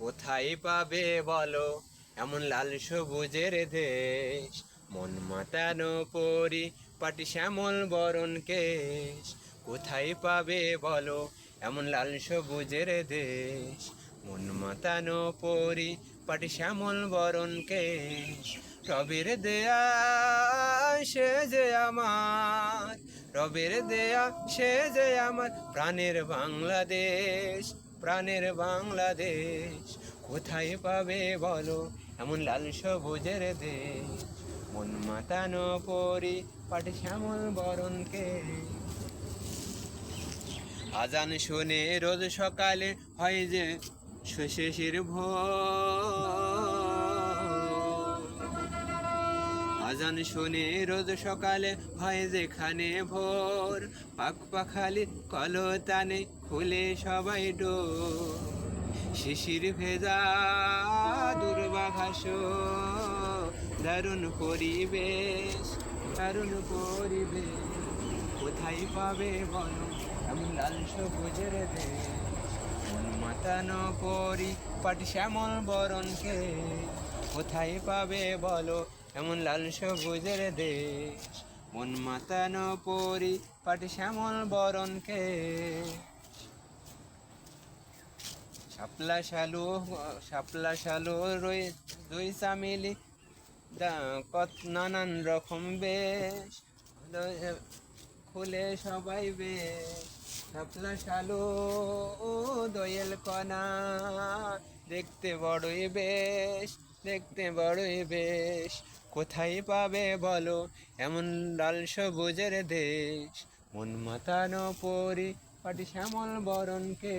কোথায় পাবে বলো এমন লাল সবুজের দেশ, মন মাতানো পরি পাটি শ্যামল বরণ কেশ। কোথায় পাবে বলো এমন লাল সবুজের দেশ, মন মাতানো পরি পাটি শ্যামল বরণ কেশ। রবের দেয়া সে যে আমার, রবের দেয়া সে যে আমার প্রাণের বাংলাদেশ, প্রাণের বাংলাদেশ। কোথায় পাবে বলো এমন লাল সবুজের দেশ, মন মাতানো পরি পাটি শ্যামল বরণকে। আজান শুনে রোজ সকালে হয় যে শেষের ভোর, আজান শুনে রোজ সকালে হয় যেখানে ভোর। পাখ পাখালি কলতানে খুলে সবাই ডোর, শিশির ভেজা দুর্বাঘাস, দারুণ পরিবেশ, দারুণ পরিবেশ। কোথায় পাবে বলো এমন লাল সবুজের দেশ, মন মাতানো পরি পাটি শ্যামল বরণকে। কোথায় পাবে বলো এমন লাল সবুজের দেশ, মন মাতানো পরি পাটি শ্যামল বরণকে। শাপলা শালু, শাপলা শালু রই দুই চামেলি কত নানান রকম বেশ, খুলে সবাই বেশ। শাপলা শালু দোয়েল কণা দেখতে বড়ই বেশ, দেখতে বড়ই বেশ। কোথায় পাবে বলো এমন লাল সবুজের দেশ, মন মাতানো পরি পাটি শ্যামল বরণকে।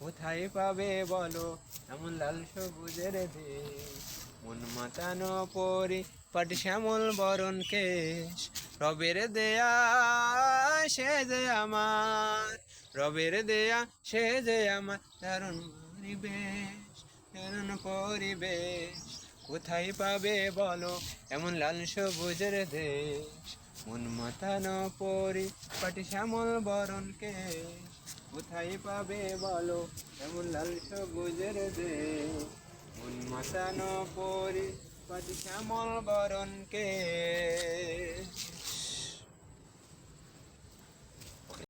কোথায় পাবে বলো এমন লাল সবুজের দেশ, মন মাতানো পরি পাটি শ্যামল বরণ কেশ। রবের দেয়া সে যে আমার, রবের দেয়া সে যে আমার দারুণ পরিবেশ, দারুণ পরিবেশ। কোথায় পাবে বলো এমন লাল সবুজের দেশ, মন মাতানো পরি পাটি শ্যামল বরণ কেশ। কোথায় পাবে বলো এমন লাল সবুজের দেশ, মন মাতানো পরি পাটি শ্যামল বরণ কেশ।